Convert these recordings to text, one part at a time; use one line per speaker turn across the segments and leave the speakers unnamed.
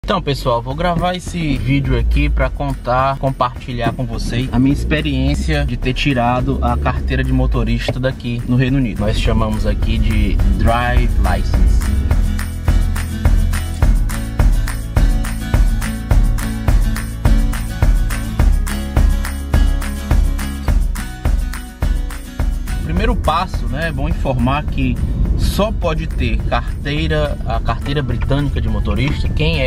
Então pessoal, vou gravar esse vídeo aqui para compartilhar com vocês a minha experiência de ter tirado a carteira de motorista daqui no Reino Unido. Nós chamamos aqui de Drive License. Primeiro passo, né, é bom informar que só pode ter a carteira britânica de motorista quem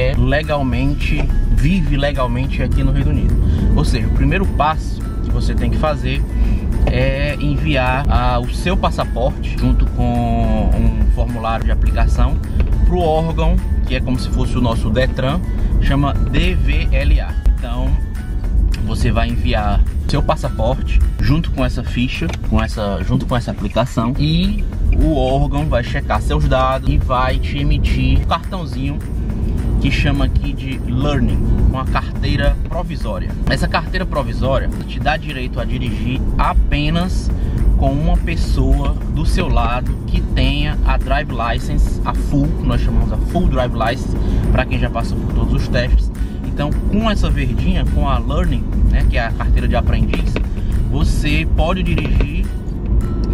vive legalmente aqui no Reino Unido. Ou seja, o primeiro passo que você tem que fazer é enviar o seu passaporte junto com um formulário de aplicação para o órgão que é como se fosse o nosso Detran, chama DVLA. Então você vai enviar seu passaporte junto com essa ficha, junto com essa aplicação, e o órgão vai checar seus dados e vai te emitir um cartãozinho que chama aqui de Learning, uma carteira provisória. Essa carteira provisória te dá direito a dirigir apenas com uma pessoa do seu lado que tenha a Drive License, a full, que nós chamamos a Full Drive License, para quem já passou por todos os testes. Então, com essa verdinha, com a Learning, né, que é a carteira de aprendiz, você pode dirigir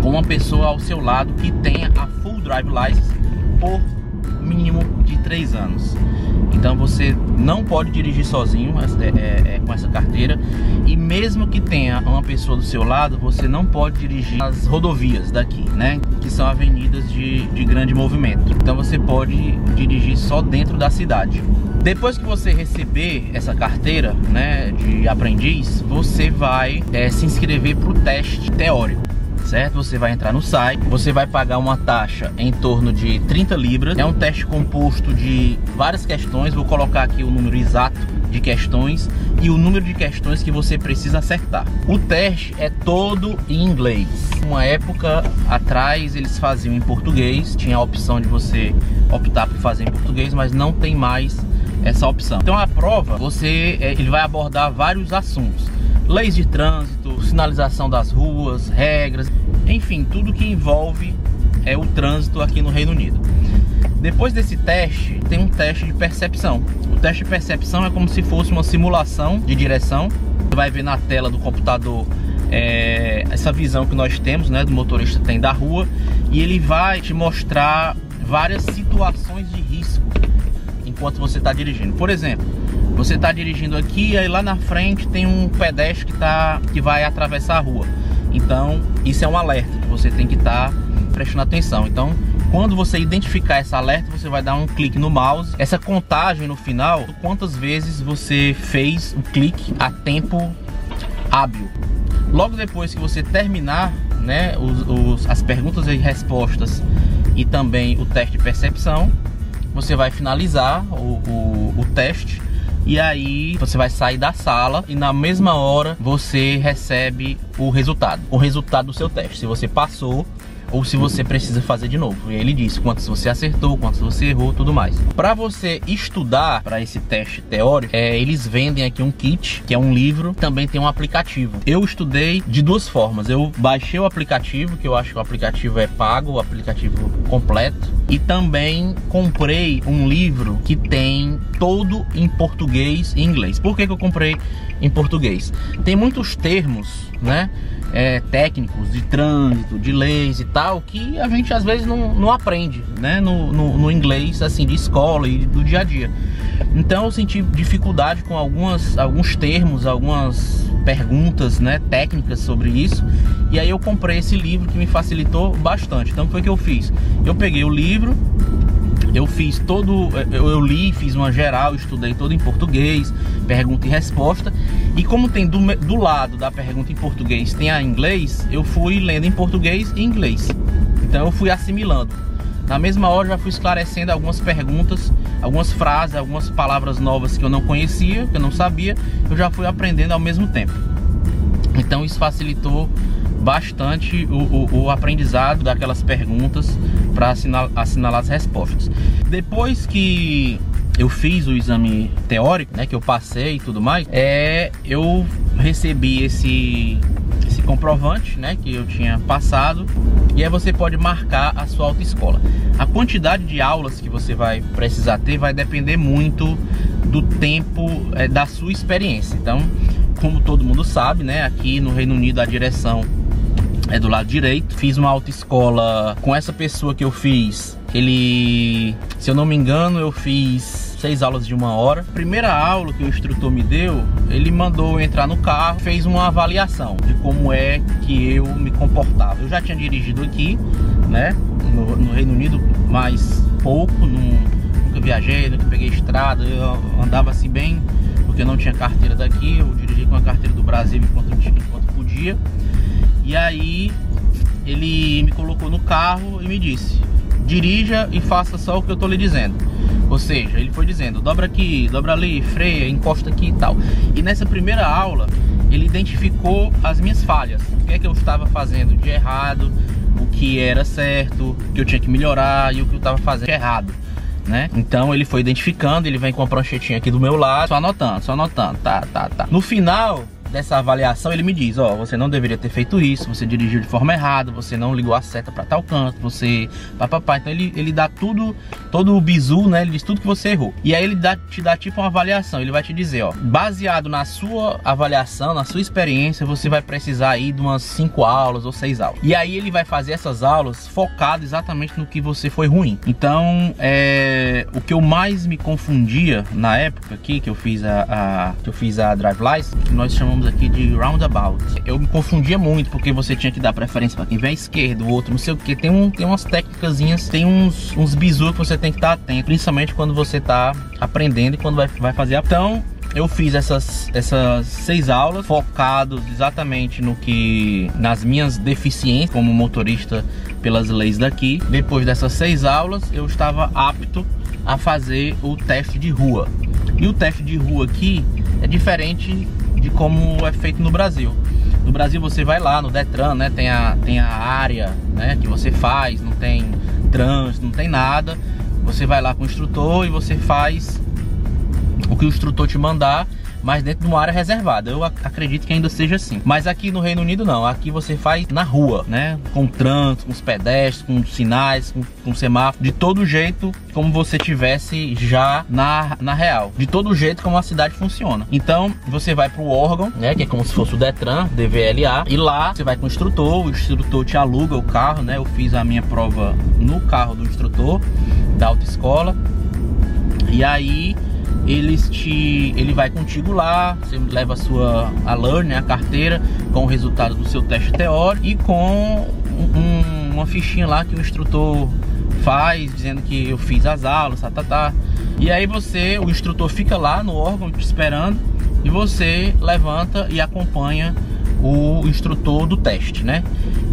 com uma pessoa ao seu lado que tenha a Full Drive License por mínimo de 3 anos. Então você não pode dirigir sozinho com essa carteira, e mesmo que tenha uma pessoa do seu lado, você não pode dirigir as rodovias daqui, né, que são avenidas de grande movimento. Então você pode dirigir só dentro da cidade. Depois que você receber essa carteira, né, de aprendiz, você vai se inscrever para o teste teórico. Certo? Você vai entrar no site, você vai pagar uma taxa em torno de 30 libras. É um teste composto de várias questões. Vou colocar aqui o número exato de questões e o número de questões que você precisa acertar. O teste é todo em inglês. Uma época atrás eles faziam em português, tinha a opção de você optar por fazer em português, mas não tem mais essa opção. Então a prova, ele vai abordar vários assuntos: leis de trânsito, sinalização das ruas, regras, enfim, tudo que envolve o trânsito aqui no Reino Unido. Depois desse teste, tem um teste de percepção. O teste de percepção é como se fosse uma simulação de direção. Você vai ver na tela do computador essa visão que nós temos, né, do motorista tem da rua, e ele vai te mostrar várias situações de risco enquanto você está dirigindo. Por exemplo, você está dirigindo aqui, aí lá na frente tem um pedestre que vai atravessar a rua. Então isso é um alerta que você tem que estar prestando atenção. Então quando você identificar esse alerta, você vai dar um clique no mouse. Essa contagem no final, quantas vezes você fez o clique a tempo hábil. Logo depois que você terminar, né, as perguntas e respostas e também o teste de percepção, você vai finalizar o teste. E aí você vai sair da sala e na mesma hora você recebe o resultado do seu teste, se você passou ou se você precisa fazer de novo. E ele diz quantos você acertou, quantos você errou, tudo mais. Para você estudar para esse teste teórico, eles vendem aqui um kit, que é um livro, também tem um aplicativo. Eu estudei de duas formas. Eu baixei o aplicativo, que eu acho que o aplicativo é pago, o aplicativo completo, e também comprei um livro que tem todo em português e inglês. Por que eu comprei em português? Tem muitos termos, né, técnicos de trânsito, de leis e tal, que a gente às vezes não aprende, né, no inglês, assim, de escola e do dia a dia. Então eu senti dificuldade com alguns termos, algumas perguntas, né, técnicas sobre isso. E aí eu comprei esse livro que me facilitou bastante. Então foi o que eu fiz. Eu peguei o livro, eu li, fiz uma geral, estudei todo em português, pergunta e resposta. E como tem do lado da pergunta em português tem a inglês, eu fui lendo em português e inglês. Então eu fui assimilando. Na mesma hora já fui esclarecendo algumas perguntas, algumas frases, algumas palavras novas que eu não conhecia, que eu não sabia, eu já fui aprendendo ao mesmo tempo. Então isso facilitou bastante o aprendizado daquelas perguntas para assinalar as respostas. Depois que eu fiz o exame teórico, né, que eu passei e tudo mais, eu recebi esse comprovante, né, que eu tinha passado, e aí você pode marcar a sua autoescola. A quantidade de aulas que você vai precisar ter vai depender muito do tempo da sua experiência. Então, como todo mundo sabe, né, aqui no Reino Unido a direção é do lado direito. Fiz uma autoescola com essa pessoa que eu fiz. Ele, se eu não me engano, eu fiz 6 aulas de 1 hora. Primeira aula que o instrutor me deu, ele mandou eu entrar no carro, fez uma avaliação de como é que eu me comportava. Eu já tinha dirigido aqui, né, no Reino Unido, mas pouco, nunca viajei, nunca peguei estrada. Eu andava assim bem, porque eu não tinha carteira daqui. Eu dirigi com a carteira do Brasil enquanto podia. E aí ele me colocou no carro e me disse: dirija e faça só o que eu tô lhe dizendo. Ou seja, ele foi dizendo: dobra aqui, dobra ali, freia, encosta aqui e tal. E nessa primeira aula ele identificou as minhas falhas, o que é que eu estava fazendo de errado, o que era certo, o que eu tinha que melhorar e o que eu estava fazendo de errado, né? Então ele foi identificando, ele vem com a pranchetinha aqui do meu lado, só anotando, tá. No final dessa avaliação ele me diz: ó, você não deveria ter feito isso, você dirigiu de forma errada, você não ligou a seta para tal canto, você papapá. Então ele dá tudo, todo o bizu, né? Ele diz tudo que você errou. E aí ele te dá tipo uma avaliação. Ele vai te dizer: ó, baseado na sua avaliação, na sua experiência, você vai precisar aí de umas 5 aulas ou 6 aulas. E aí ele vai fazer essas aulas focado exatamente no que você foi ruim. Então o que eu mais me confundia na época aqui que eu fiz a Drive License, que nós chamamos aqui de roundabout, eu me confundia muito, porque você tinha que dar preferência para quem vem à esquerda, o outro não sei o que. Tem umas técnicazinhas, tem uns bizu que você tem que estar atento, principalmente quando você está aprendendo e quando vai fazer a... Então eu fiz essas 6 aulas focado exatamente nas minhas deficiências como motorista pelas leis daqui. Depois dessas 6 aulas eu estava apto a fazer o teste de rua. E o teste de rua aqui é diferente de como é feito no Brasil. No Brasil você vai lá no Detran, né? Tem a área, né, que você faz, não tem trânsito, não tem nada. Você vai lá com o instrutor e você faz o que o instrutor te mandar, mas dentro de uma área reservada. Eu acredito que ainda seja assim. Mas aqui no Reino Unido não. Aqui você faz na rua, né? Com trânsito, com os pedestres, com sinais, com semáforo. De todo jeito como você tivesse já na real. De todo jeito como a cidade funciona. Então você vai para o órgão, né? Que é como se fosse o Detran, DVLA. E lá você vai com o instrutor te aluga o carro, né? Eu fiz a minha prova no carro do instrutor da autoescola. E aí ele vai contigo lá, você leva a learn, né, a carteira, com o resultado do seu teste teórico e com uma fichinha lá que o instrutor faz, dizendo que eu fiz as aulas, tá. E aí o instrutor fica lá no órgão te esperando e você levanta e acompanha o instrutor do teste, né?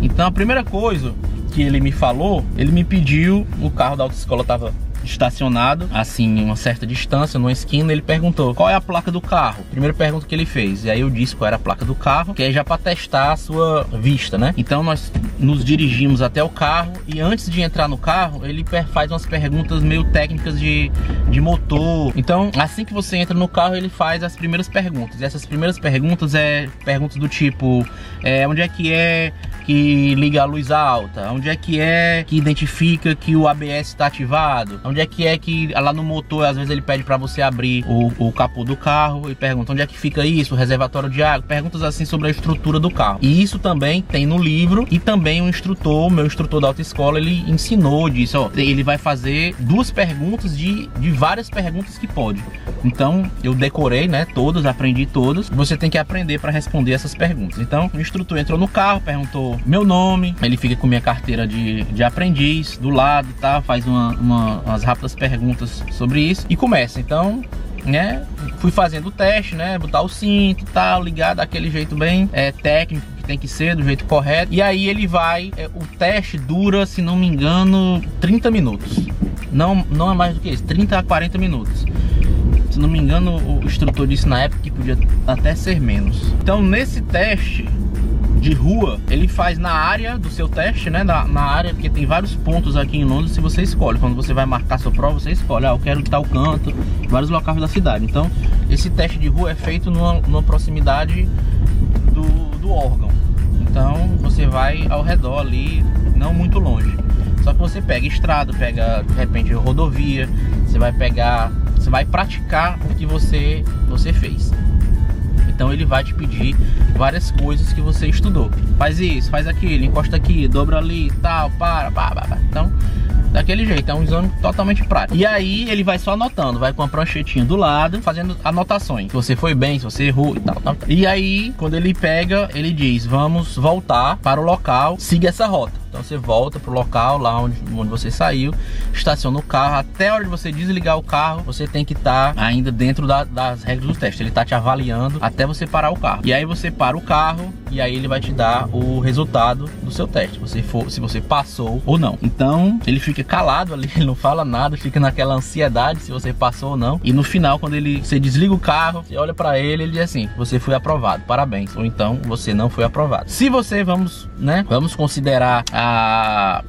Então a primeira coisa que ele me falou, ele me pediu, o carro da autoescola estava estacionado assim em uma certa distância, numa esquina. Ele perguntou: qual é a placa do carro? Primeira pergunta que ele fez. E aí eu disse qual era a placa do carro, que é já para testar a sua vista, né? Então nós nos dirigimos até o carro e antes de entrar no carro ele faz umas perguntas meio técnicas de motor. Então assim que você entra no carro ele faz as primeiras perguntas. E essas primeiras perguntas perguntas do tipo: onde é que liga a luz alta? Onde é que identifica que o ABS está ativado? Onde é que lá no motor, às vezes ele pede para você abrir o capô do carro e pergunta onde é que fica isso, o reservatório de água, perguntas assim sobre a estrutura do carro. E isso também tem no livro. E também meu instrutor da autoescola, ele ensinou disso, ó, ele vai fazer 2 perguntas de várias perguntas que pode. Então eu decorei, né, todas, aprendi todas. Você tem que aprender para responder essas perguntas. Então o instrutor entrou no carro, perguntou meu nome, ele fica com minha carteira de aprendiz do lado, tá, faz umas rápidas perguntas sobre isso e começa. Então, né, fui fazendo o teste, né, botar o cinto, tal, ligar daquele jeito bem técnico que tem que ser, do jeito correto. E aí ele vai, o teste dura, se não me engano, 30 minutos. Não é mais do que isso, 30 a 40 minutos. Se não me engano, o instrutor disse na época que podia até ser menos. Então nesse teste de rua, ele faz na área do seu teste, né, na área, porque tem vários pontos aqui em Londres. Se você escolhe, quando você vai marcar sua prova, você escolhe, eu quero tal canto, vários locais da cidade. Então esse teste de rua é feito numa proximidade do órgão. Então você vai ao redor ali, não muito longe. Só que você pega estrada, pega de repente rodovia, você você vai praticar o que você fez. Então ele vai te pedir várias coisas que você estudou. Faz isso, faz aquilo, encosta aqui, dobra ali, tal, para. Então, daquele jeito, é um exame totalmente prático. E aí ele vai só anotando, vai com a pranchetinha do lado, fazendo anotações. Se você foi bem, se você errou e tal. E aí, quando ele pega, ele diz, vamos voltar para o local, siga essa rota. Então você volta pro local lá onde você saiu, estaciona o carro, até a hora de você desligar o carro, você tem que estar ainda dentro das regras do teste. Ele tá te avaliando até você parar o carro. E aí você para o carro e aí ele vai te dar o resultado do seu teste, se você passou ou não. Então ele fica calado ali, ele não fala nada, fica naquela ansiedade se você passou ou não. E no final, quando você desliga o carro, você olha para ele diz assim, você foi aprovado, parabéns. Ou então você não foi aprovado. Se você, vamos considerar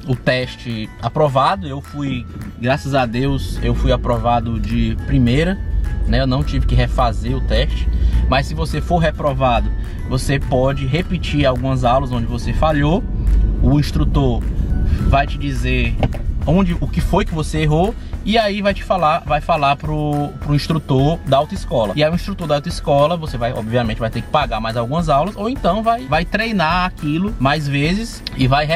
o teste aprovado, graças a Deus, eu fui aprovado de primeira, né? Eu não tive que refazer o teste. Mas se você for reprovado, você pode repetir algumas aulas onde você falhou. O instrutor vai te dizer o que foi que você errou. E aí vai falar pro instrutor da autoescola. E aí o instrutor da autoescola, você obviamente vai ter que pagar mais algumas aulas, ou então vai treinar aquilo mais vezes e vai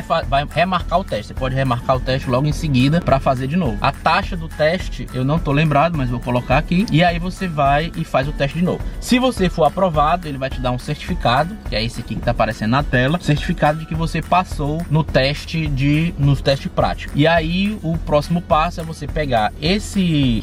remarcar o teste. Você pode remarcar o teste logo em seguida para fazer de novo. A taxa do teste, eu não tô lembrado, mas vou colocar aqui. E aí você vai e faz o teste de novo. Se você for aprovado, ele vai te dar um certificado, que é esse aqui que tá aparecendo na tela, certificado de que você passou no teste prático. E aí o próximo passo é você pegar esse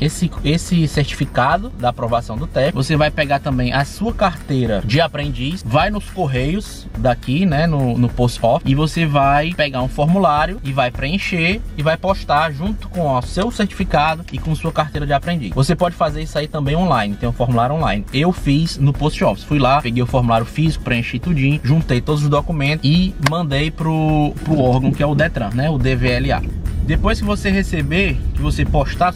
certificado da aprovação do teste. Você vai pegar também a sua carteira de aprendiz, vai nos correios daqui, né, no post office, e você vai pegar um formulário e vai preencher e vai postar junto com o seu certificado e com sua carteira de aprendiz. Você pode fazer isso aí também online, tem um formulário online. Eu fiz no post office, fui lá, peguei o formulário físico, preenchi tudinho, juntei todos os documentos e mandei pro órgão que é o Detran, né, o DVLA. Depois que você receber, que você postar,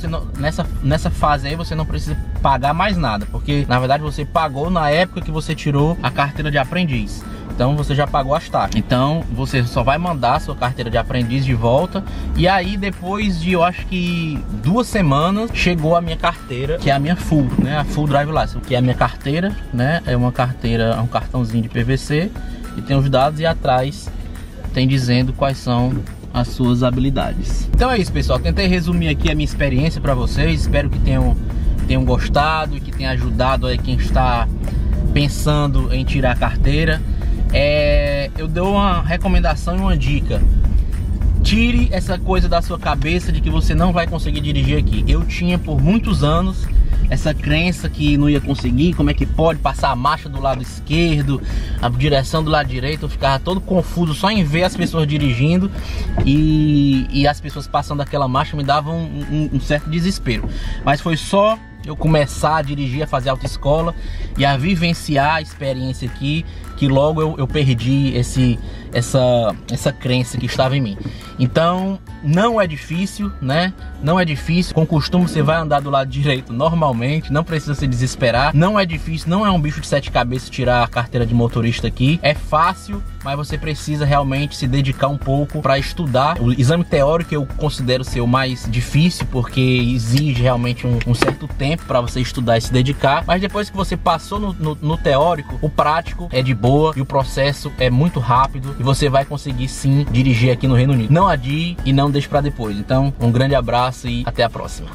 nessa fase aí você não precisa pagar mais nada, porque na verdade você pagou na época que você tirou a carteira de aprendiz. Então você já pagou as taxas. Então você só vai mandar a sua carteira de aprendiz de volta. E aí depois de, eu acho que 2 semanas, chegou a minha carteira, que é a minha full, né? A Full Drive License, que é a minha carteira, né? É uma carteira, é um cartãozinho de PVC e tem os dados, e atrás tem dizendo quais são as suas habilidades. Então é isso, pessoal, tentei resumir aqui a minha experiência para vocês. Espero que tenham gostado e que tenha ajudado aí quem está pensando em tirar a carteira. Eu dou uma recomendação e uma dica: tire essa coisa da sua cabeça de que você não vai conseguir dirigir aqui. Eu tinha por muitos anos essa crença que não ia conseguir, como é que pode passar a marcha do lado esquerdo, a direção do lado direito. Eu ficava todo confuso só em ver as pessoas dirigindo e as pessoas passando aquela marcha me davam um certo desespero. Mas foi só eu começar a dirigir, a fazer autoescola e a vivenciar a experiência aqui, que logo eu perdi essa crença que estava em mim. Então não é difícil, né? Não é difícil. Com costume você vai andar do lado direito normalmente, não precisa se desesperar. Não é difícil, não é um bicho de 7 cabeças tirar a carteira de motorista aqui. É fácil, mas você precisa realmente se dedicar um pouco para estudar. O exame teórico eu considero ser o mais difícil, porque exige realmente um certo tempo para você estudar e se dedicar. Mas depois que você passou no teórico, o prático é de boa e o processo é muito rápido e você vai conseguir sim dirigir aqui no Reino Unido. Não adie e não deixe para depois. Então, um grande abraço e até a próxima.